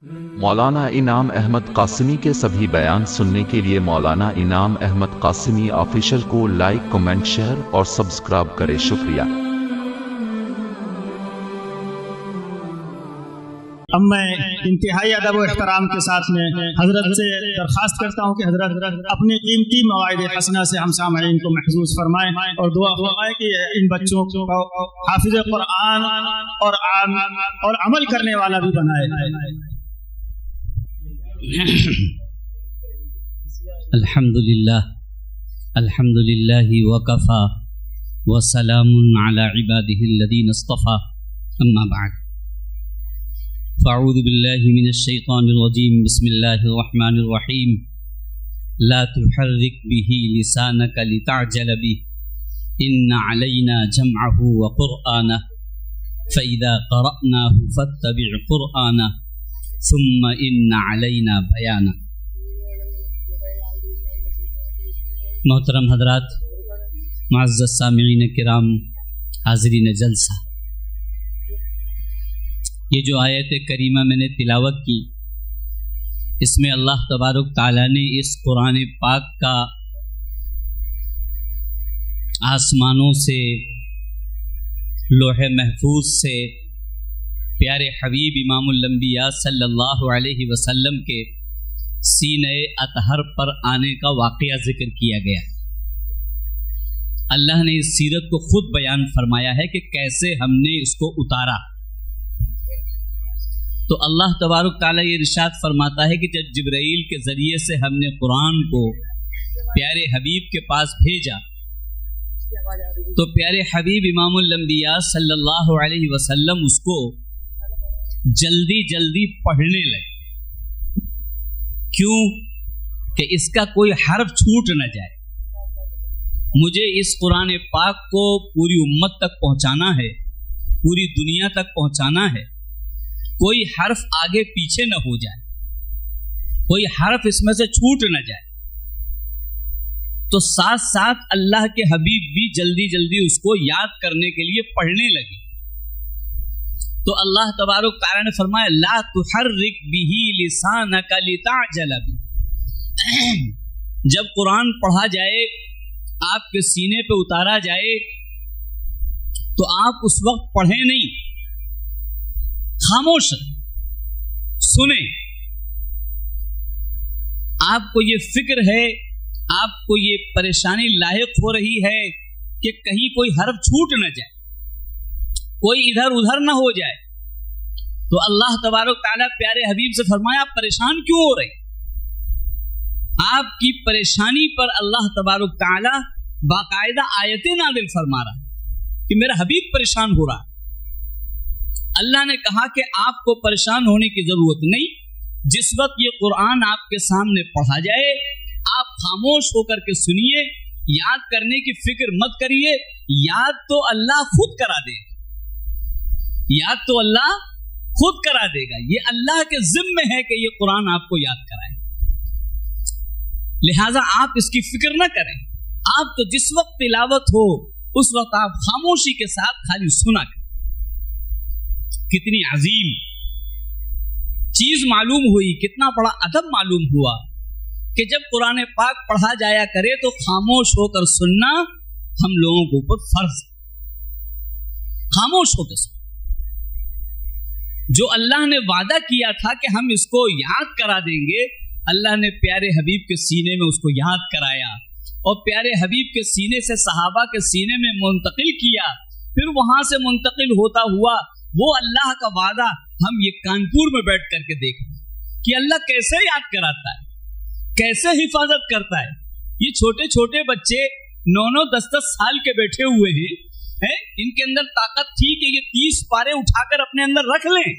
مولانا انعام احمد قاسمی کے سبھی بیان سننے کے لیے مولانا انعام احمد قاسمی آفیشل کو لائک، کمنٹ، شیئر اور سبسکرائب کرے۔ شکریہ۔ اب میں انتہائی ادب و احترام کے ساتھ میں حضرت سے درخواست کرتا ہوں کہ حضرت اپنی قیمتی مواعظ حسنہ سے ہم سامعین کو محظوظ فرمائیں اور دعا فرمائیں کہ ان بچوں کو حافظ قرآن اور عمل کرنے والا بھی بنائے۔ الحمدللہ وکفا وسلام علی عباده الذین اصطفى، اما بعد فاعوذ باللہ من الشیطان الرجیم، بسم اللہ الرحمن الرحیم۔ لا تحرک به لسانک لتعجل به ان علینا جمعه وقرآنه فإذا قرأناه فاتبع قرآنه ثم ان علینا بیانہ۔ محترم حضرات، معزز سامعین کرام، حاضرین جلسہ، یہ جو آیت کریمہ میں نے تلاوت کی، اس میں اللہ تبارک تعالیٰ نے اس قرآن پاک کا آسمانوں سے، لوح محفوظ سے پیارے حبیب امام الانبیاء صلی اللہ علیہ وسلم کے سینہ اطہر پر آنے کا واقعہ ذکر کیا گیا۔ اللہ نے اس سیرت کو خود بیان فرمایا ہے کہ کیسے ہم نے اس کو اتارا۔ تو اللہ تبارک تعالیٰ یہ ارشاد فرماتا ہے کہ جب جبرائیل کے ذریعے سے ہم نے قرآن کو پیارے حبیب کے پاس بھیجا تو پیارے حبیب امام الانبیاء صلی اللہ علیہ وسلم اس کو جلدی جلدی پڑھنے لگے۔ کیوں؟ کہ اس کا کوئی حرف چھوٹ نہ جائے۔ مجھے اس قرآن پاک کو پوری امت تک پہنچانا ہے، پوری دنیا تک پہنچانا ہے، کوئی حرف آگے پیچھے نہ ہو جائے، کوئی حرف اس میں سے چھوٹ نہ جائے۔ تو ساتھ ساتھ اللہ کے حبیب بھی جلدی جلدی اس کو یاد کرنے کے لیے پڑھنے لگے۔ تو اللہ تبارک تعالیٰ نے فرمایا لا تحرک به لسانک لتعجل به۔ جب قرآن پڑھا جائے، آپ کے سینے پہ اتارا جائے، تو آپ اس وقت پڑھیں نہیں، خاموش رہیں، سنیں۔ آپ کو یہ فکر ہے، آپ کو یہ پریشانی لاحق ہو رہی ہے کہ کہیں کوئی حرف چھوٹ نہ جائے، کوئی ادھر ادھر نہ ہو جائے۔ تو اللہ تبارک تعالیٰ پیارے حبیب سے فرمایا آپ پریشان کیوں ہو رہے؟ آپ کی پریشانی پر اللہ تبارک تعالیٰ باقاعدہ آیتیں نازل فرما رہا ہے کہ میرا حبیب پریشان ہو رہا ہے۔ اللہ نے کہا کہ آپ کو پریشان ہونے کی ضرورت نہیں۔ جس وقت یہ قرآن آپ کے سامنے پڑھا جائے، آپ خاموش ہو کر کے سنیے، یاد کرنے کی فکر مت کریے، یاد تو اللہ خود کرا دے گا، یاد تو اللہ خود کرا دے گا۔ یہ اللہ کے ذمہ ہے کہ یہ قرآن آپ کو یاد کرائے، لہٰذا آپ اس کی فکر نہ کریں۔ آپ تو جس وقت تلاوت ہو اس وقت آپ خاموشی کے ساتھ خالی سنا کریں۔ کتنی عظیم چیز معلوم ہوئی، کتنا بڑا ادب معلوم ہوا کہ جب قرآن پاک پڑھا جایا کرے تو خاموش ہو کر سننا ہم لوگوں کے اوپر فرض ہے۔ خاموش ہو کے سننا، جو اللہ نے وعدہ کیا تھا کہ ہم اس کو یاد کرا دیں گے، اللہ نے پیارے حبیب کے سینے میں اس کو یاد کرایا اور پیارے حبیب کے سینے سے صحابہ کے سینے میں منتقل کیا۔ پھر وہاں سے منتقل ہوتا ہوا وہ اللہ کا وعدہ ہم یہ کانپور میں بیٹھ کر کے دیکھ رہے ہیں کہ اللہ کیسے یاد کراتا ہے، کیسے حفاظت کرتا ہے۔ یہ چھوٹے چھوٹے بچے 9 10 سال کے بیٹھے ہوئے ہیں، ان کے اندر طاقت تھی کہ یہ 30 پارے اٹھا کر اپنے اندر رکھ لیں،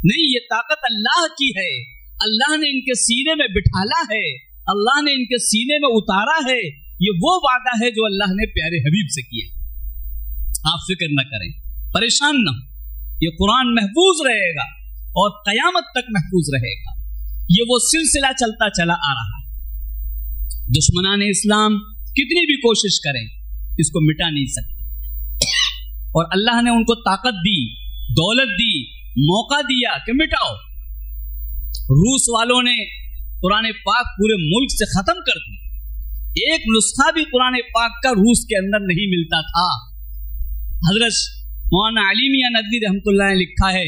نہیں، یہ طاقت اللہ کی ہے۔ اللہ نے ان کے سینے میں بٹھالا ہے، اللہ نے ان کے سینے میں اتارا ہے۔ یہ وہ وعدہ ہے جو اللہ نے پیارے حبیب سے کیا۔ آپ فکر نہ کریں، پریشان نہ ہوں، یہ قرآن محفوظ رہے گا اور قیامت تک محفوظ رہے گا۔ یہ وہ سلسلہ چلتا چلا آ رہا ہے۔ دشمنان اسلام کتنی بھی کوشش کریں اس کو مٹا نہیں سکتے، اور اللہ نے ان کو طاقت دی، دولت دی، موقع دیا کہ مٹاؤ، रूस वालों ने कुरान पाक पूरे मुल्क से खत्म कर दी। एक नुस्खा भी कुरान पाक का रूस के अंदर नहीं मिलता था। हजरत मौलाना अली मियां नदवी रहमतुल्लाह ने लिखा है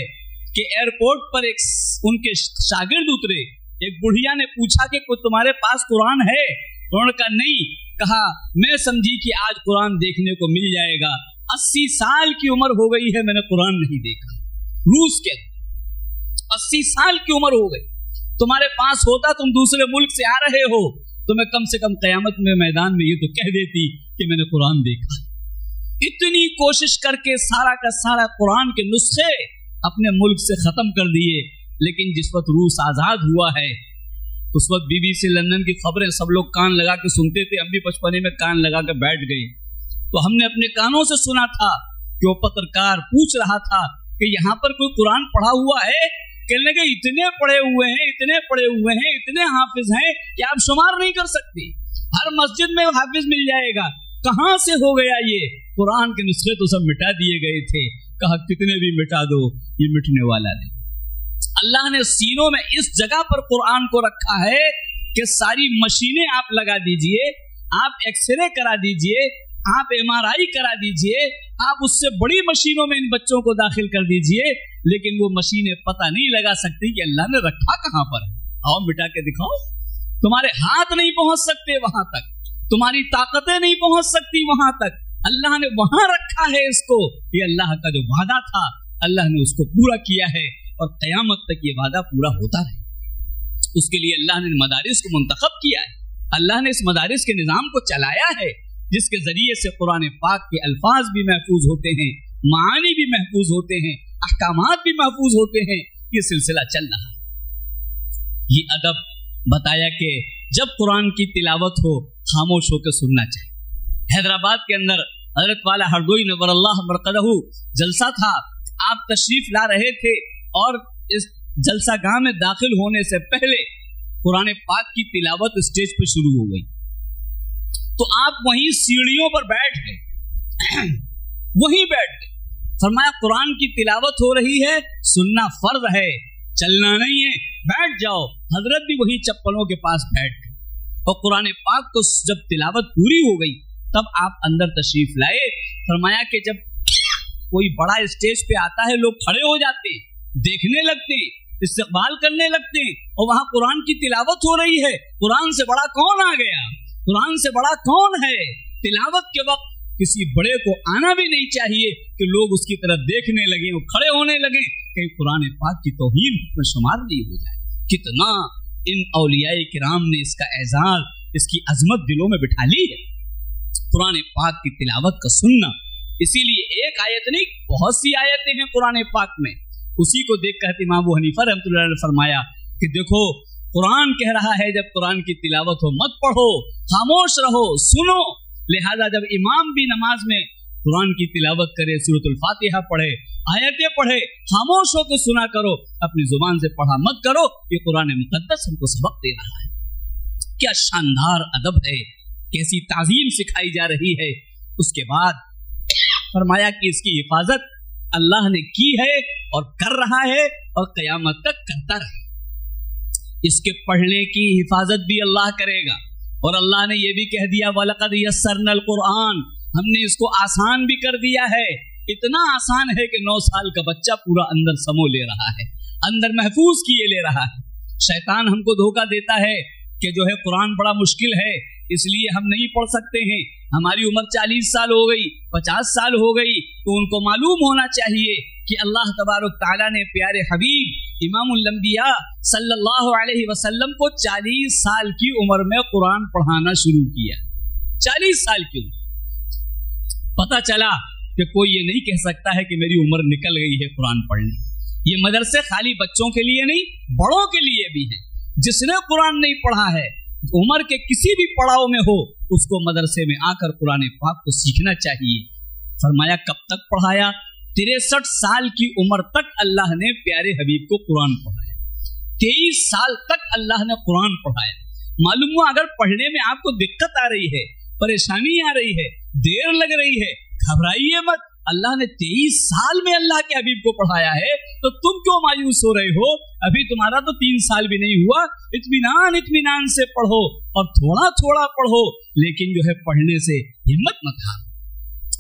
कि एयरपोर्ट पर एक उनके शागिर्द उतरे, एक बुढ़िया ने पूछा कि कोई तुम्हारे पास कुरान है? उन्होंने कहा नहीं। कहा मैं समझी कि आज कुरान देखने को मिल जाएगा, 80 साल की उम्र हो गई है, मैंने कुरान नहीं देखा। रूस के 80 साल की उम्र हो गई, तुम्हारे पास होता, तुम दूसरे मुल्क से आ रहे हो, तो मैं कम से कम कयामत में मैदान में ये तो कह देती कि मैंने कुरान देखा। इतनी कोशिश करके सारा का सारा कुरान के नुस्खे अपने मुल्क से खत्म कर दिए, लेकिन जिस वक्त रूस आजाद हुआ है उस वक्त BBC लंदन की खबरें सब लोग कान लगा के सुनते थे, हम भी बचपने में कान लगा के बैठ गए। तो हमने अपने कानों से सुना था कि वो पत्रकार पूछ रहा था कि यहाँ पर कोई कुरान पढ़ा हुआ है? कहने लगे इतने पढ़े हुए हैं, इतने पढ़े हुए हैं, इतने हाफिज हैं कि आप शुमार नहीं कर सकते, हर मस्जिद में हाफिज मिल जाएगा। कहाँ से हो गया ये? कुरान के नुस्खे तो सब मिटा दिए गए थे। कहा कितने भी मिटा दो, ये मिटने वाला नहीं। अल्लाह ने सीनों में इस जगह पर कुरान को रखा है कि सारी मशीनें आप लगा दीजिए, आप एक्सरे करा दीजिए, आप MRI करा दीजिए, आप उससे बड़ी मशीनों में इन बच्चों को दाखिल कर दीजिए, लेकिन वो मशीनें पता नहीं लगा सकती कि अल्लाह ने रखा कहाँ पर। आओ मिटा के दिखाओ। तुम्हारे हाथ नहीं पहुंच सकते वहां तक, तुम्हारी ताकतें नहीं पहुंच सकती वहां तक, अल्लाह ने वहां रखा है इसको। ये अल्लाह का जो वादा था अल्लाह ने उसको पूरा किया है और क़यामत तक ये वादा पूरा होता रहे। उसके लिए अल्लाह ने मदारिस को मुंतखब किया है, अल्लाह ने इस मदारिस के निज़ाम को चलाया है, जिसके जरिए से कुरान पाक के अल्फाज भी महफूज होते हैं, मानी भी महफूज होते हैं, अहकामात भी महफूज होते हैं। ये सिलसिला चल रहा है। ये अदब बताया कि जब कुरान की तिलावत हो खामोश होकर सुनना चाहिए। हैदराबाद के अंदर हजरत वाला हरदोई नव्वरल्लाह मरकदहू जलसा था, आप तशरीफ ला रहे थे और इस जलसा गाह में दाखिल होने से पहले कुरान पाक की तिलावत स्टेज पे शुरू हो गई, तो आप वहीं सीढ़ियों पर बैठ गए, वहीं बैठ गए। फरमाया कुरान की तिलावत हो रही है, सुनना फर्ज है, चलना नहीं है, बैठ जाओ। हजरत भी वहीं चप्पलों के पास बैठ गए और कुरान पाक को जब तिलावत पूरी हो गई तब आप अंदर तशरीफ लाए। फरमाया कि जब कोई बड़ा स्टेज पे आता है लोग खड़े हो जाते, देखने लगते, इस्तकबाल करने लगते, और वहां कुरान की तिलावत हो रही है। कुरान से बड़ा कौन आ गया? कुरान से बड़ा कौन है? तिलावत के वक्त किसी बड़े को आना भी नहीं चाहिए कि लोग उसकी तरफ देखने लगे और खड़े होने लगे, कहीं कुरान पाक की तौहीन में शुमार नहीं हो जाए। कितना इन औलियाए किराम ने इसका एजाज, इसकी अजमत दिलों में बिठा ली है, कुरान पाक की तिलावत का सुनना। इसीलिए एक आयत नहीं, बहुत सी आयतें हैं कुरान पाक में। उसी को देख कर इमाम अबू हनीफा रहमतुल्लाह ने फरमाया कि देखो कुरान कह रहा है जब कुरान की तिलावत हो मत पढ़ो, खामोश रहो, सुनो। लिहाजा जब इमाम भी नमाज में कुरान की तिलावत करे, सूरतुल फातिहा पढ़े, आयतें पढ़े, खामोश होकर सुना करो, अपनी जुबान से पढ़ा मत करो। ये कुरान मुकद्दस हमको सबक दे रहा है। क्या शानदार अदब है, कैसी ताजीम सिखाई जा रही है। उसके बाद फरमाया कि इसकी हिफाजत अल्लाह ने की है और कर रहा है और क़यामत तक करता रहे। इसके पढ़ने की हिफाजत भी अल्लाह करेगा। और अल्लाह ने यह भी कह दिया वलक़द यस्सरनल कुरान, हमने इसको आसान भी कर दिया है। इतना आसान है कि 9 साल का बच्चा पूरा अंदर समो ले रहा है, अंदर महफूज किए ले रहा है। शैतान हमको धोखा देता है कि जो है कुरान बड़ा मुश्किल है, इसलिए हम नहीं पढ़ सकते हैं। हमारी उम्र 40 साल हो गई, 50 साल हो गई, तो उनको मालूम होना चाहिए कि अल्लाह तबारक तआला ने प्यारे हबीब इमामुल अंबिया सल्लल्लाहु अलैहि वसल्लम को 40 साल की उम्र में कुरान पढ़ाना शुरू किया। 40 साल की उम्र। पता चला कि कोई ये नहीं कह सकता है कि मेरी उम्र निकल गई है कुरान पढ़ने। ये मदरसे खाली बच्चों के लिए नहीं, बड़ों के लिए भी है। जिसने कुरान नहीं पढ़ा है, उम्र के किसी भी पड़ाव में हो, उसको मदरसे में आकर कुरान पाक को सीखना चाहिए। फरमाया कब तक पढ़ाया? 63 साल की उम्र तक अल्लाह ने प्यारे हबीब को कुरान पढ़ाया। 23 साल तक अल्लाह ने कुरान पढ़ाया। मालूम हुआ अगर पढ़ने में आपको दिक्कत आ रही है, परेशानी आ रही है, देर लग रही है, घबराइए मत। अल्लाह ने 23 साल में अल्लाह के हबीब को पढ़ाया है, तो तुम क्यों मायूस हो रहे हो? अभी तुम्हारा तो 3 साल भी नहीं हुआ। इत्मीनान से पढ़ो और थोड़ा थोड़ा पढ़ो, लेकिन जो है पढ़ने से हिम्मत मत हारो।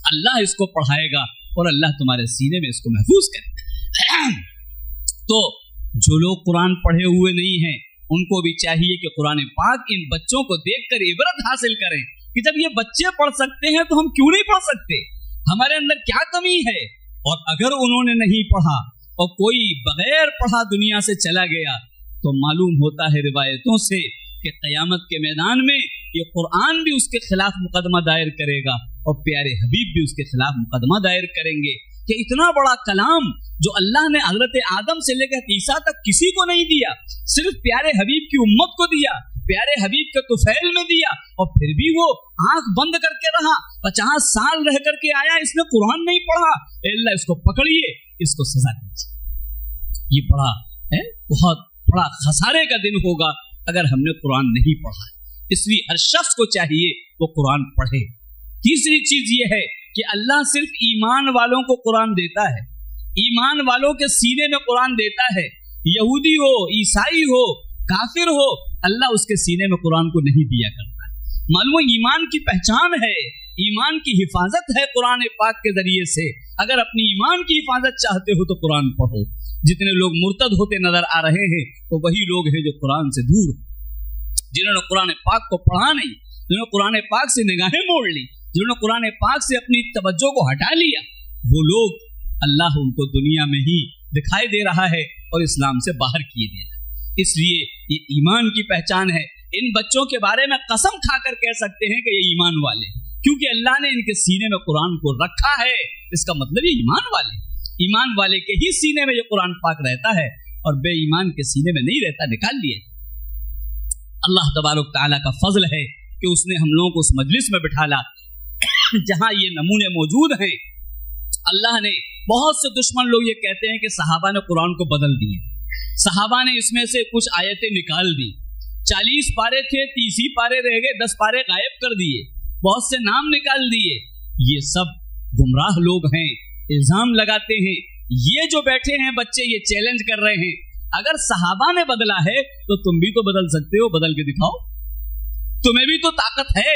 अल्लाह इसको पढ़ाएगा और अल्लाह तुम्हारे सीने में इसको महफूज करेगा। तो जो लोग कुरान पढ़े हुए नहीं हैं, उनको भी चाहिए कि कुरान पाक इन बच्चों को देखकर इबरत हासिल करें कि जब ये बच्चे पढ़ सकते हैं तो हम क्यों नहीं पढ़ सकते? हमारे अंदर क्या कमी है? और अगर उन्होंने नहीं पढ़ा और कोई बगैर पढ़ा दुनिया से चला गया, तो मालूम होता है रिवायतों से कि क़यामत के मैदान में ये कुरान भी उसके खिलाफ मुकदमा दायर करेगा और प्यारे हबीब भी उसके खिलाफ मुकदमा दायर करेंगे कि इतना बड़ा कलाम जो अल्लाह ने हजरत आदम से लेकर ईसा तक किसी को नहीं दिया, सिर्फ प्यारे हबीब की उम्मत को दिया, प्यारे हबीब के तुफैल में दिया, और फिर भी वो आंख बंद करके रहा। 50 साल रह करके आया, इसने कुरान नहीं पढ़ा। अल्लाह इसको पकड़िए, इसको सजा दीजिए। ये बड़ा है, बहुत बड़ा खसारे का दिन होगा अगर हमने कुरान नहीं पढ़ा। इसलिए हर शख्स को चाहिए वो कुरान पढ़े। तीसरी चीज ये है कि अल्लाह सिर्फ ईमान वालों को कुरान देता है, ईमान वालों के सीने में कुरान देता है। यहूदी हो, ईसाई हो, काफिर हो, अल्लाह उसके सीने में कुरान को नहीं दिया करता है। मालूम ईमान की पहचान है, ईमान की हिफाजत है कुरान पाक के जरिए से। अगर अपनी ईमान की हिफाजत चाहते हो तो कुरान पढ़ो। जितने लोग मुर्तद होते नजर आ रहे हैं वो वही लोग हैं जो कुरान से दूर, जिन्होंने कुरान पाक को पढ़ा नहीं, जिन्होंने कुरान पाक से निगाहें मोड़ ली, जिन्होंने कुरान पाक से अपनी तवज्जो को हटा लिया, वो लोग अल्लाह उनको दुनिया में ही दिखाई दे रहा है और इस्लाम से बाहर किए दे रहा है। इसलिए ये ईमान की पहचान है। इन बच्चों के बारे में कसम खाकर कह सकते हैं कि ये ईमान वाले, क्योंकि अल्लाह ने इनके सीने में कुरान को रखा है। इसका मतलब ये ईमान वाले, ईमान वाले के ही सीने में ये कुरान पाक रहता है और बेईमान के सीने में नहीं रहता, निकाल लिए। अल्लाह तबारक तआला का फजल है कि उसने हम लोगों को उस मजलिस में बिठाला जहां ये नमूने मौजूद हैं। अल्लाह ने, बहुत से दुश्मन लोग ये कहते हैं कि सहाबा ने कुरान को बदल दिए, सहाबा ने इसमें से कुछ आयतें निकाल दी, 40 पारे थे, 30 ही पारे रह गए, 10 पारे गायब कर दिए, बहुत से नाम निकाल दिए। ये सब गुमराह लोग हैं, इल्जाम लगाते हैं। ये जो बैठे हैं बच्चे, ये चैलेंज कर रहे हैं, अगर सहाबा ने बदला है तो तुम भी तो बदल सकते हो, बदल के दिखाओ, तुम्हें भी तो ताकत है,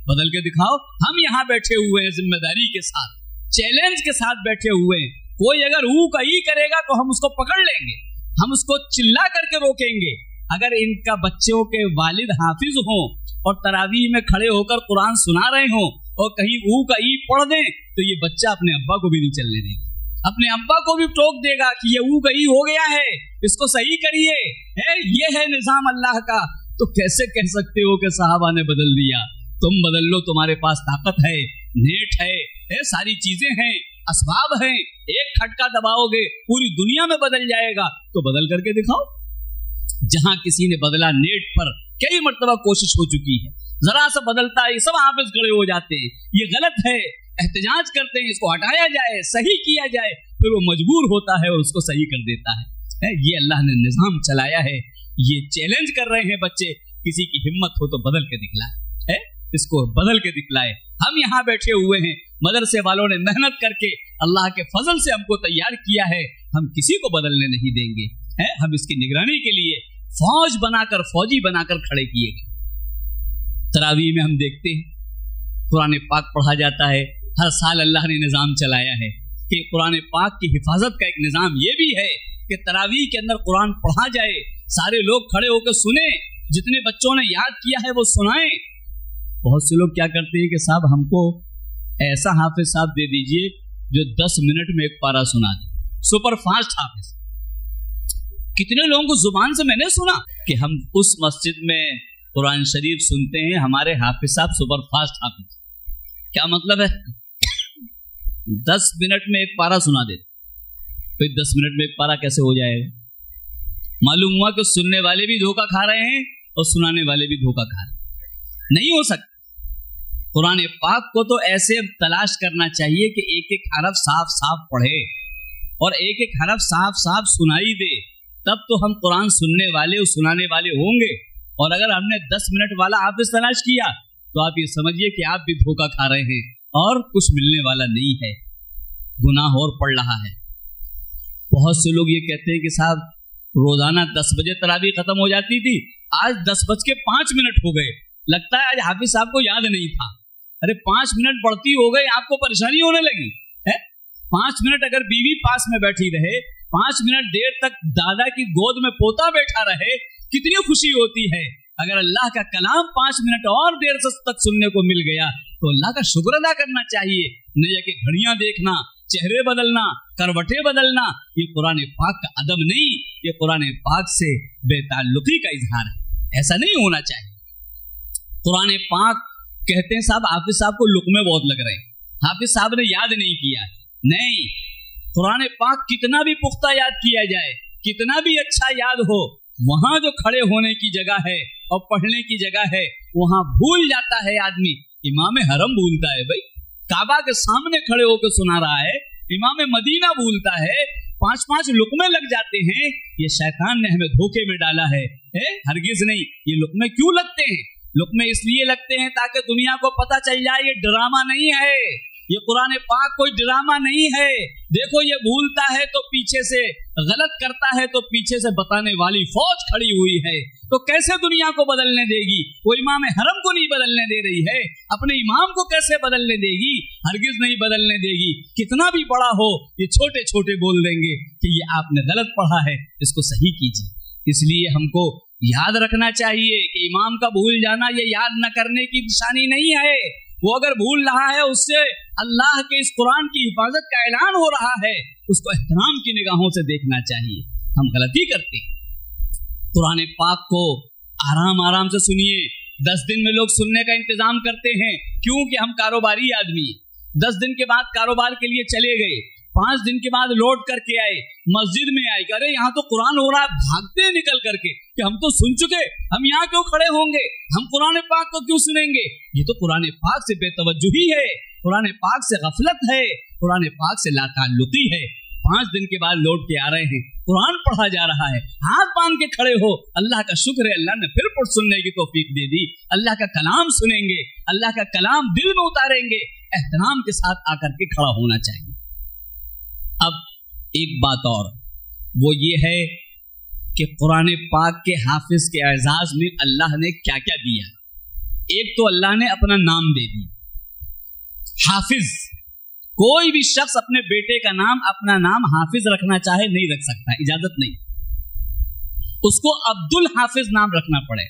बदल के दिखाओ। हम यहाँ बैठे हुए हैं जिम्मेदारी के साथ, चैलेंज के साथ बैठे हुए हैं। कोई अगर ऊ का ई करेगा तो हम उसको पकड़ लेंगे, हम उसको चिल्ला करके रोकेंगे। अगर इनका बच्चों के वालिद हाफिज हों और तरावीह में खड़े होकर कुरान सुना रहे हों और कहीं ऊ का ई पढ़ दें तो ये बच्चा अपने अब्बा को भी नहीं चलने देगा, अपने अब्बा को भी टोक देगा कि ये ऊ का ई हो गया है, इसको सही करिए। ये है निजाम अल्लाह का। तो कैसे कह सकते हो कि साहबा ने बदल दिया? तुम बदल लो, तुम्हारे पास ताकत है, नेट है, सारी चीजें हैं, असबाब हैं। एक खटका दबाओगे पूरी दुनिया में बदल जाएगा, तो बदल करके दिखाओ। जहां किसी ने बदला, नेट पर कई मर्तबा कोशिश हो चुकी है, जरा सा बदलता है सब हाफिज खड़े हो जाते हैं, ये गलत है, एहतजाज करते हैं, इसको हटाया जाए, सही किया जाए, फिर वो मजबूर होता है और उसको सही कर देता है। ये अल्लाह ने निजाम चलाया है। ये चैलेंज कर रहे हैं बच्चे, किसी की हिम्मत हो तो बदल के दिखलाए, इसको बदल के दिखलाए। हम यहाँ बैठे हुए हैं, मदरसे वालों ने मेहनत करके अल्लाह के फजल से हमको तैयार किया है, हम किसी को बदलने नहीं देंगे। हम इसकी निगरानी के लिए फौज बनाकर, फौजी बनाकर खड़े किए गए। तरावीह में हम देखते हैं कुरान पाक पढ़ा जाता है। हर साल अल्लाह ने निज़ाम चलाया है कि कुरान पाक की हिफाजत का एक निज़ाम ये भी है कि तरावीह के अंदर कुरान पढ़ा जाए, सारे लोग खड़े होकर सुने, जितने बच्चों ने याद किया है वो सुनाएं। बहुत से लोग क्या करते हैं कि साहब हमको ऐसा हाफिज साहब दे दीजिए जो 10 मिनट में एक पारा सुना दे, सुपर फास्ट हाफिज। कितने लोगों को जुबान से मैंने सुना कि हम उस मस्जिद में कुरान शरीफ सुनते हैं, हमारे हाफिज साहब सुपर फास्ट हाफिज। क्या मतलब है? 10 मिनट में एक पारा सुना दे, फिर 10 मिनट में एक पारा कैसे हो जाएगा? मालूम हुआ कि सुनने वाले भी धोखा खा रहे हैं और सुनाने वाले भी धोखा खा रहे हैं। नहीं हो सकता। कुरान पाक को तो ऐसे तलाश करना चाहिए कि एक एक हरफ साफ साफ पढ़े और एक एक हरफ साफ साफ सुनाई दे, तब तो हम कुरान सुनने वाले और सुनाने वाले होंगे। और अगर हमने 10 मिनट वाला हाफिज तलाश किया तो आप ये समझिए कि आप भी धोखा खा रहे हैं और कुछ मिलने वाला नहीं है। गुनाह और पड़ रहा है। बहुत से लोग ये कहते हैं कि साहब रोजाना 10 बजे तरावी खत्म हो जाती थी, आज 10:05 हो गए, लगता है आज हाफिज साहब को याद नहीं था। अरे 5 मिनट बढ़ती हो गई, आपको परेशानी होने लगी है। 5 मिनट अगर बीवी पास में बैठी रहे, 5 मिनट देर तक दादा की गोद में पोता बैठा रहे, कितनी खुशी होती है। अगर अल्लाह का कलाम 5 मिनट और देर तक सुनने को मिल गया तो अल्लाह का शुक्र अदा करना चाहिए। न ये कि घड़ियां देखना, चेहरे बदलना, करवटें बदलना, ये कुरान पाक का अदब नहीं, ये कुरान पाक से बेताल्लुकी का इजहार है। ऐसा नहीं होना चाहिए। कुरान पाक कहते हैं साहब हाफिज साहब को लुक़मे बहुत लग रहे हैं, हाफिज साहब ने याद नहीं किया। नहीं, कुरान पाक कितना भी पुख्ता याद किया जाए, कितना भी अच्छा याद हो, वहां जो खड़े होने की जगह है और पढ़ने की जगह है वहां भूल जाता है आदमी। इमाम हरम भूलता है भाई, काबा के सामने खड़े होकर सुना रहा है। इमाम मदीना भूलता है, 5-5 लुक़मे लग जाते हैं। ये शैतान ने हमें धोखे में डाला है, हरगिज नहीं। ये लुक़मे क्यों लगते हैं? लुक़मे इसलिए लगते हैं ताकि दुनिया को पता चल जाए ये ड्रामा नहीं है, ये कुरान पाक कोई ड्रामा नहीं है। देखो ये भूलता है तो पीछे से, गलत करता है तो पीछे से बताने वाली फौज खड़ी हुई है, तो कैसे दुनिया को बदलने देगी? वो इमाम हरम को नहीं बदलने दे रही है, अपने इमाम को कैसे बदलने देगी? हरगिज नहीं बदलने देगी। कितना भी बड़ा हो, ये छोटे छोटे बोल देंगे कि ये आपने गलत पढ़ा है, इसको सही कीजिए। इसलिए हमको याद रखना चाहिए कि इमाम का भूल जाना ये याद न करने की निशानी नहीं है। वो अगर भूल रहा है, उससे अल्लाह के इस कुरान की हिफाजत का ऐलान हो रहा है, उसको एहतराम की निगाहों से देखना चाहिए। हम गलती करते हैं। कुरान पाक को आराम आराम से सुनिए। 10 दिन में लोग सुनने का इंतजाम करते हैं, क्योंकि हम कारोबारी आदमी। 10 दिन के बाद कारोबार के लिए चले गए, 5 दिन के बाद लौट करके आए, मस्जिद में आए, अरे यहाँ तो कुरान हो रहा है, भागते निकल करके कि हम तो सुन चुके, हम यहाँ क्यों खड़े होंगे, हम कुरान पाक को क्यों सुनेंगे? ये तो कुरान पाक से बेतवज्जुही है, कुरान पाक से गफलत है, कुरान पाक से लाताल्लुकी है। 5 दिन के बाद लौट के आ रहे हैं, कुरान पढ़ा जा रहा है, हाथ बांध के खड़े हो। अल्लाह का शुक्र है, अल्लाह ने फिर सुनने की तौफीक दे दी। अल्लाह का कलाम सुनेंगे, अल्लाह का कलाम दिल में उतारेंगे, एहतराम के साथ आकर के खड़ा होना चाहिए। अब एक बात और, वो ये है कि कुरान पाक के हाफिज के एजाज में अल्लाह ने क्या क्या दिया। एक तो अल्लाह ने अपना नाम दे दी, हाफिज। कोई भी शख्स अपने बेटे का नाम, अपना नाम हाफिज रखना चाहे नहीं रख सकता, इजाजत नहीं। उसको अब्दुल हाफिज नाम रखना पड़े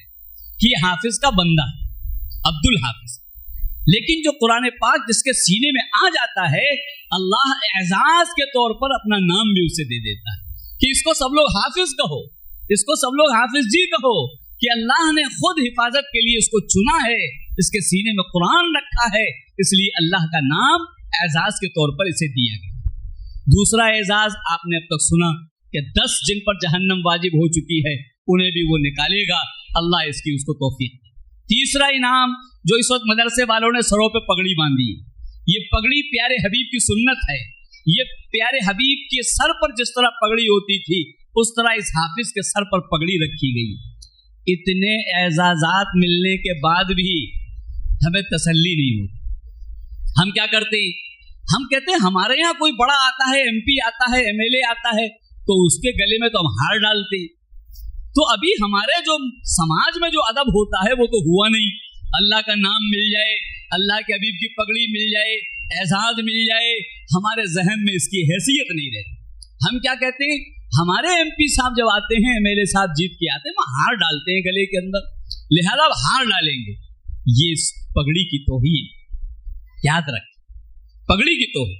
कि हाफिज का बंदा है, अब्दुल हाफिज। लेकिन जो कुरान पाक जिसके सीने में आ जाता है, अल्लाह एजाज के तौर पर अपना नाम भी उसे दे देता है कि इसको सब लोग हाफिज कहो, इसको सब लोग हाफिज जी कहो, कि अल्लाह ने खुद हिफाजत के लिए इसको चुना है, इसके सीने में कुरान रखा है, इसलिए अल्लाह का नाम एजाज के तौर पर इसे दिया गया। दूसरा एजाज आपने अब तक सुना कि 10 जिन पर जहन्नम वाजिब हो चुकी है, उन्हें भी वो निकालेगा, अल्लाह इसकी उसको तौफीक। तीसरा इनाम जो इस वक्त मदरसे वालों ने सरों पे पगड़ी बांधी, ये पगड़ी प्यारे हबीब की सुन्नत है। ये प्यारे हबीब के सर पर जिस तरह पगड़ी होती थी, उस तरह इस हाफिज के सर पर पगड़ी रखी गई। इतने एजाजात मिलने के बाद भी हमें तसल्ली नहीं होती। हम क्या करते हैं? हम कहते हैं हमारे यहाँ कोई बड़ा आता है, MP आता है, MLA आता है, तो उसके गले में तो हम हार डालते हैं। तो अभी हमारे जो समाज में जो अदब होता है वो तो हुआ नहीं। अल्लाह का नाम मिल जाए, अल्लाह के हबीब की पगड़ी मिल जाए, एजाज मिल जाए, हमारे जहन में इसकी हैसियत नहीं रहती। हम क्या कहते हैं, हमारे MP साहब जब आते हैं, MLA साहब जीत के आते हैं, वह हार डालते हैं गले के अंदर, लिहाजा हार डालेंगे। ये पगड़ी की तौहीन, याद रखें, पगड़ी की तौहीन।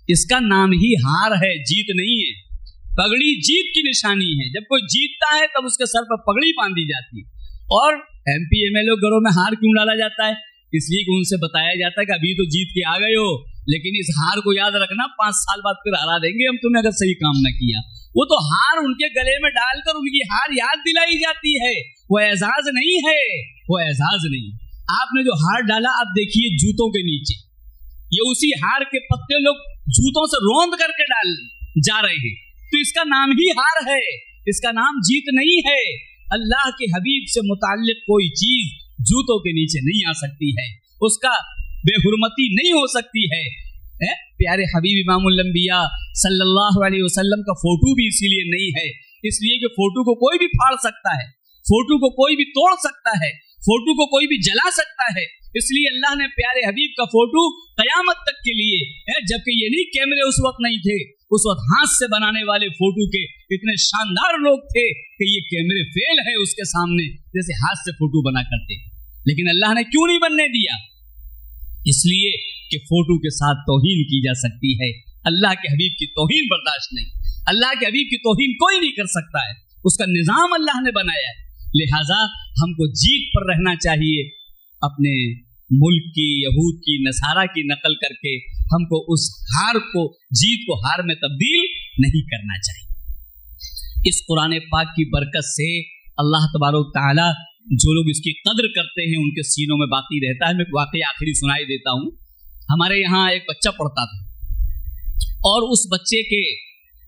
इसका नाम ही हार है, जीत नहीं है। पगड़ी जीत की निशानी है। जब कोई जीतता है तब उसके सर पर पगड़ी बांधी जाती है। और MP MLA घरों में हार क्यों डाला जाता है? इसलिए कि उनसे बताया जाता है कि अभी तो जीत के आ गए हो, लेकिन इस हार को याद रखना, 5 साल बाद फिर हरा देंगे हम तुम्हें अगर सही काम न किया। वो तो हार उनके गले में डालकर उनकी हार याद दिलाई जाती है, वो एजाज नहीं है, वो एजाज नहीं। आपने जो हार डाला, आप देखिए जूतों के नीचे, ये उसी हार के पत्ते लोग जूतों से रौंद करके डाल जा रहे हैं, तो इसका नाम ही हार है, इसका नाम जीत नहीं है। अल्लाह के हबीब से मुताल्लिक कोई चीज जूतों के नीचे नहीं आ सकती है, उसका बेहुरमती नहीं हो सकती है। प्यारे हबीब इमामुल अंबिया सल्लल्लाहु अलैहि वसल्लम का फोटो भी इसीलिए नहीं है, इसलिए कि फोटो को कोई भी फाड़ सकता है, फोटो को कोई भी तोड़ सकता है, फोटो को कोई भी जला सकता है। इसलिए अल्लाह ने प्यारे हबीब का फोटो कयामत तक के लिए, जबकि ये नहीं कैमरे उस वक्त नहीं थे, उस वक्त हाथ से बनाने वाले फोटो के इतने शानदार लोग थे कि ये कैमरे फेल है उसके सामने, जैसे हाथ से फोटो बना करते। लेकिन अल्लाह ने क्यों नहीं बनने दिया? इसलिए कि फोटो के साथ तौहीन की जा सकती है, अल्लाह के हबीब की तौहीन बर्दाश्त नहीं। अल्लाह के हबीब की तौहीन कोई नहीं कर सकता है, उसका निजाम अल्लाह ने बनाया है। लिहाजा हमको जीत पर रहना चाहिए, अपने मुल्क की, यहूद की, नसारा की नकल करके हमको उस हार को, जीत को हार में तब्दील नहीं करना चाहिए। इस कुरान पाक की बरकत से अल्लाह तबारक तआला जो लोग इसकी कद्र करते हैं उनके सीनों में बाकी रहता है। मैं वाकई आखिरी सुनाई देता हूँ। हमारे यहाँ एक बच्चा पढ़ता था और उस बच्चे के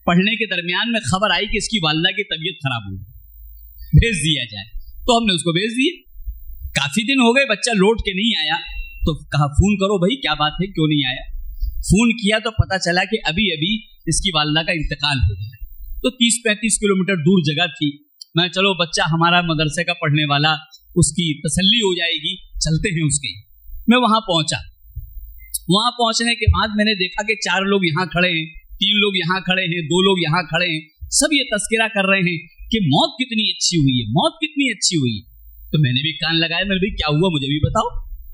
पढ़ने के दरमियान में खबर आई कि इसकी वालिदा की तबीयत खराब हुई, भेज दिया जाए। तो हमने उसको भेज दिए। काफी दिन हो गए, बच्चा लौट के नहीं आया, तो कहा फोन करो भाई, क्या बात है, क्यों नहीं आया। फोन किया तो पता चला कि अभी अभी इसकी वालिदा का इंतकाल हो गया। तो 30-35 किलोमीटर दूर जगह थी। मैं चलो बच्चा हमारा मदरसे का पढ़ने वाला, उसकी तसल्ली हो जाएगी, चलते हैं उसके। मैं वहां पहुंचा। वहां पहुंचने के बाद मैंने देखा कि 4 लोग यहाँ खड़े हैं, 3 लोग यहाँ खड़े हैं, 2 लोग यहाँ खड़े हैं, सब ये तस्करा कर रहे हैं कि मौत कितनी अच्छी हुई है, मौत कितनी अच्छी हुई है। तो मैंने भी कान लगाया, मैंने भी क्या हुआ मुझे भी बताओ।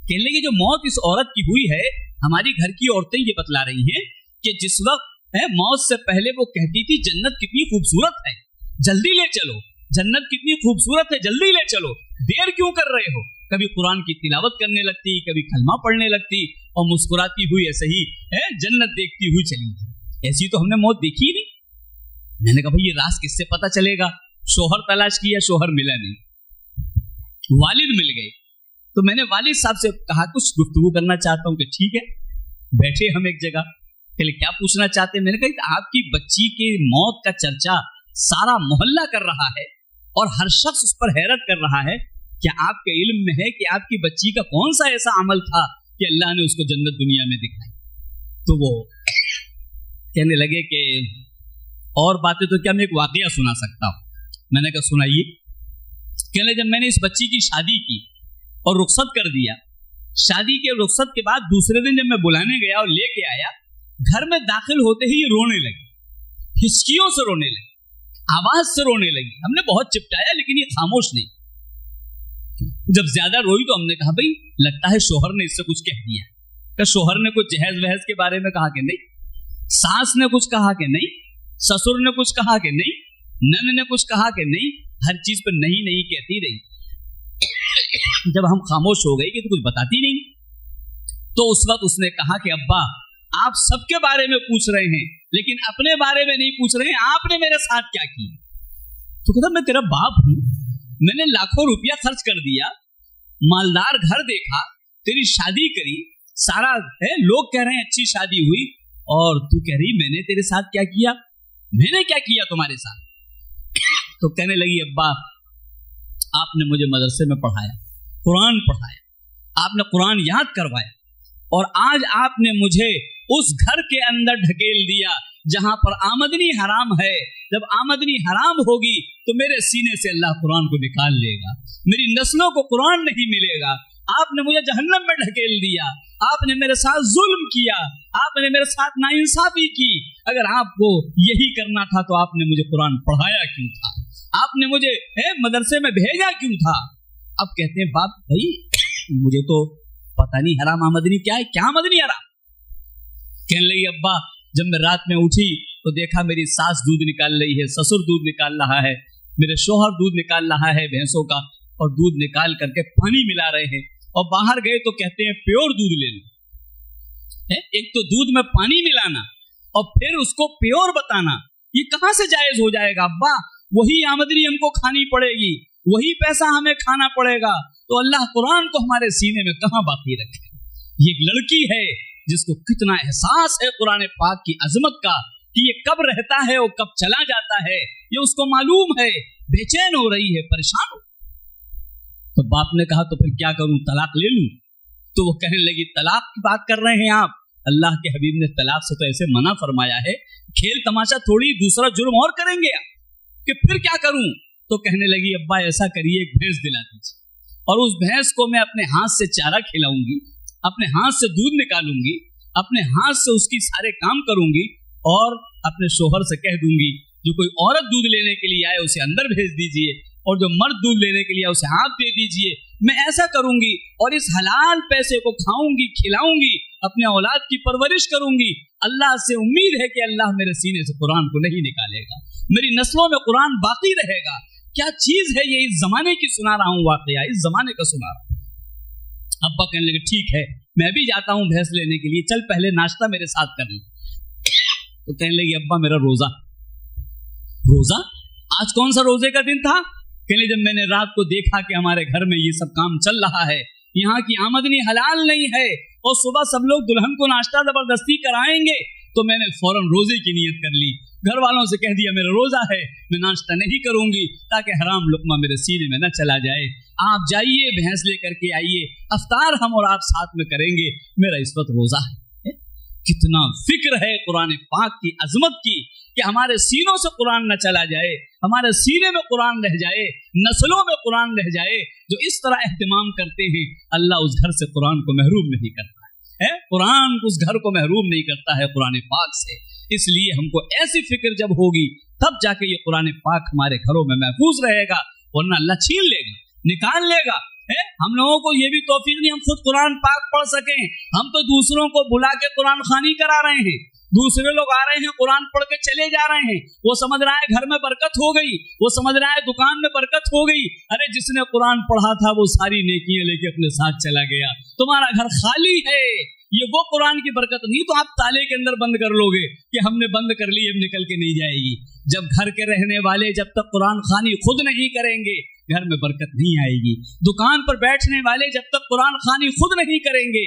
कहने लगे जो मौत इस औरत की हुई है, हमारी घर की औरतें ये बतला रही हैं कि जिस वक्त मौत से पहले वो कहती थी जन्नत कितनी खूबसूरत है, जल्दी ले चलो, जन्नत कितनी खूबसूरत है, जल्दी ले चलो, देर क्यों कर रहे हो। कभी कुरान की तिलावत करने लगती, कभी कलमा पढ़ने लगती और मुस्कुराती हुई ऐसे ही जन्नत देखती हुई चली। ऐसी तो हमने मौत देखी नहीं। मैंने कहा भाई ये राज किससे पता चलेगा। शोहर तलाश किया, शोहर मिला नहीं, वालिद मिल गए। तो मैंने वालिद साहब से कहा कुछ गुफ्तगू करना चाहता हूं। कि ठीक है, बैठे हम एक जगह। कहले क्या पूछना चाहते हैं। मैंने कहा आपकी बच्ची की मौत का चर्चा सारा मोहल्ला कर रहा है और हर शख्स उस पर हैरत कर रहा है, क्या आपके इल्म में है कि आपकी बच्ची का कौन सा ऐसा अमल था कि अल्लाह ने उसको जन्नत दुनिया में दिखाई। तो वो कहने लगे कि और बातें तो क्या, मैं एक वाकया सुना सकता हूं। मैंने कहा सुनाइए। कहने जब मैंने इस बच्ची की शादी की और रुखसत कर दिया, शादी के रुखसत के बाद दूसरे दिन जब मैं बुलाने गया और लेके आया, घर में दाखिल होते ही ये रोने लगी, हिचकियों से रोने लगी, आवाज से रोने लगी। हमने बहुत चिपटाया लेकिन ये खामोश नहीं। जब ज्यादा रोई तो हमने कहा भाई लगता है शोहर ने इससे कुछ कह दिया। क्या शोहर ने कुछ जहेज वहेज के बारे में कहा कि नहीं, सास ने कुछ कहा कि नहीं, ससुर ने कुछ कहा कि नहीं, नन ने कुछ कहा कि नहीं, हर चीज पर नहीं नहीं कहती रही। जब हम खामोश हो गए कि तो कुछ बताती नहीं, तो उस वक्त उसने कहा कि अब्बा आप सबके बारे में पूछ रहे हैं लेकिन अपने बारे में नहीं पूछ रहे हैं, आपने मेरे साथ क्या किया। तो कहता मैं तेरा बाप हूं, मैंने लाखों रुपया खर्च कर दिया, मालदार घर देखा, तेरी शादी करी, सारा है लोग कह रहे हैं अच्छी शादी हुई, और तू कह रही मैंने तेरे साथ क्या किया, मैंने क्या किया तुम्हारे साथ। तो कहने लगी अब्बा आपने मुझे मदरसे में पढ़ाया, कुरान पढ़ाया, आपने कुरान याद करवाया, और आज आपने मुझे उस घर के अंदर ढकेल दिया जहां पर आमदनी हराम है। जब आमदनी हराम होगी तो मेरे सीने से अल्लाह कुरान को निकाल लेगा, मेरी नस्लों को कुरान नहीं मिलेगा। आपने मुझे जहन्नम में ढकेल दिया, आपने मेरे साथ जुल्म किया, आपने मेरे साथ नाइंसाफी की। अगर आपको यही करना था तो आपने मुझे कुरान पढ़ाया क्यों था, आपने मुझे मदरसे में भेजा क्यों था। अब कहते हैं बाप भाई मुझे तो पता नहीं हराम आमदनी क्या है, क्या आमदनी हराम। कहने लगी अब्बा जब मैं रात में उठी तो देखा मेरी सास दूध निकाल रही है, ससुर दूध निकाल रहा है, मेरे शोहर दूध निकाल रहा है भैंसों का, और दूध निकाल करके पानी मिला रहे हैं, और बाहर गए तो कहते हैं प्योर दूध ले लो। एक तो दूध में पानी मिलाना और फिर उसको प्योर बताना, ये कहां से जायज हो जाएगा अब्बा। वही आमदनी हमको खानी पड़ेगी, वही पैसा हमें खाना पड़ेगा, तो अल्लाह कुरान को हमारे सीने में कहां बाकी रखे। ये एक लड़की है जिसको कितना एहसास है कुरान पाक की अजमत का, कि ये कब रहता है और कब चला जाता है, ये उसको मालूम है, बेचैन हो रही है, परेशान हो। तो बाप ने कहा तो फिर क्या करूं, तलाक ले लूं। तो वो कहने लगी तलाक की बात कर रहे हैं आप, अल्लाह के हबीब ने तलाक से तो ऐसे मना फरमाया है, खेल तमाशा थोड़ी दूसरा जुर्म और करेंगे कि फिर क्या करूं? तो कहने लगी अब्बा ऐसा करिए, एक भैंस दिला दीजिए और उस भैंस को मैं अपने हाथ से चारा खिलाऊंगी, अपने हाथ से दूध निकालूंगी, अपने हाथ से उसकी सारे काम करूंगी और अपने शोहर से कह दूंगी जो कोई औरत दूध लेने के लिए आए उसे अंदर भेज दीजिए और जो मर्द दूध लेने के लिए आए उसे हाथ दे दीजिए। मैं ऐसा करूंगी और इस हलाल पैसे को खाऊंगी, खिलाऊंगी, अपने औलाद की परवरिश करूंगी। अल्लाह से उम्मीद है कि अल्लाह मेरे सीने से कुरान को नहीं निकालेगा, मेरी नस्लों में कुरान बाकी रहेगा। क्या चीज है ये, इस जमाने की सुना रहा हूँ, वाकया इस जमाने का सुना रहा हूँ। अब्बा कहने लगे ठीक है मैं भी जाता हूँ भैंस लेने के लिए, चल पहले नाश्ता मेरे साथ कर ले। तो कहने लगी अब्बा मेरा रोजा। रोजा? आज कौन सा रोजे का दिन था? कहने जब मैंने रात को देखा कि हमारे घर में ये सब काम चल रहा है, यहाँ की आमदनी हलाल नहीं है और सुबह सब लोग दुल्हन को नाश्ता जबरदस्ती कराएंगे, तो मैंने फौरन रोजे की नियत कर ली। घर वालों से कह दिया मेरा रोजा है, मैं नाश्ता नहीं करूंगी ताकि हराम लुकमा मेरे सीने में न चला जाए। आप जाइए भैंस लेकर के आइए, अफ्तार हम और आप साथ में करेंगे, मेरा इस वक्त रोजा है। कितना फिक्र है कुरान पाक की अजमत की कि हमारे सीनों से कुरान न चला जाए, हमारे सीने में कुरान रह जाए, नस्लों में कुरान रह जाए। जो इस तरह एहतिमाम करते हैं अल्लाह उस घर से कुरान को महरूम नहीं करता है, कुरान उस घर को महरूम नहीं करता है कुरान पाक से। इसलिए हमको ऐसी फिक्र जब होगी तब जाके ये कुरान पाक हमारे घरों में महफूज रहेगा, वरना अल्लाह छीन लेगा, निकाल लेगा। हम लोगों को ये भी तौफीक नहीं हम खुद कुरान पाक पढ़ सकें, हम तो दूसरों को बुला के कुरान खानी करा रहे हैं। दूसरे लोग आ रहे हैं कुरान पढ़ के चले जा रहे हैं, वो समझ रहा है घर में बरकत हो गई, वो समझ रहा है दुकान में बरकत हो गई। अरे जिसने कुरान पढ़ा था वो सारी नेकियां लेके अपने साथ चला गया, तुम्हारा घर खाली है। ये वो कुरान की बरकत नहीं तो आप ताले के अंदर बंद कर लोगे कि हमने बंद कर ली अब निकल के नहीं जाएगी। जब घर के रहने वाले जब तक कुरान खानी खुद नहीं करेंगे घर में बरकत नहीं आएगी। दुकान पर बैठने वाले जब तक कुरान खानी खुद नहीं करेंगे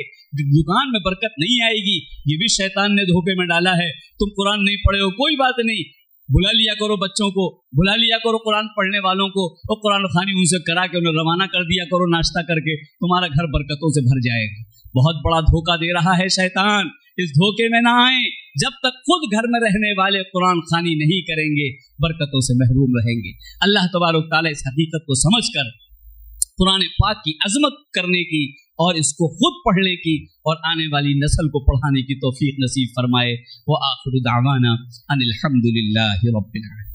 दुकान में बरकत नहीं आएगी। ये भी शैतान ने धोखे में डाला है, तुम कुरान नहीं पढ़े हो कोई बात नहीं, बुला लिया करो बच्चों को, बुला लिया करो कुरान पढ़ने वालों को और कुरान खानी उनसे करा के उन्हें रवाना कर दिया करो नाश्ता करके, तुम्हारा घर बरकतों से भर जाएगा। बहुत बड़ा धोखा दे रहा है शैतान, इस धोखे में ना आए। जब तक खुद घर में रहने वाले कुरान खानी नहीं करेंगे बरकतों से महरूम रहेंगे। अल्लाह तबारक तआला इस हकीकत को समझकर कुरान पाक की अजमत करने की और इसको खुद पढ़ने की और आने वाली नस्ल को पढ़ाने की तौफीक नसीब फरमाए। व आखिरु दावाना अनिल हम्दुलिल्लाहि रब्बिल आलमीन।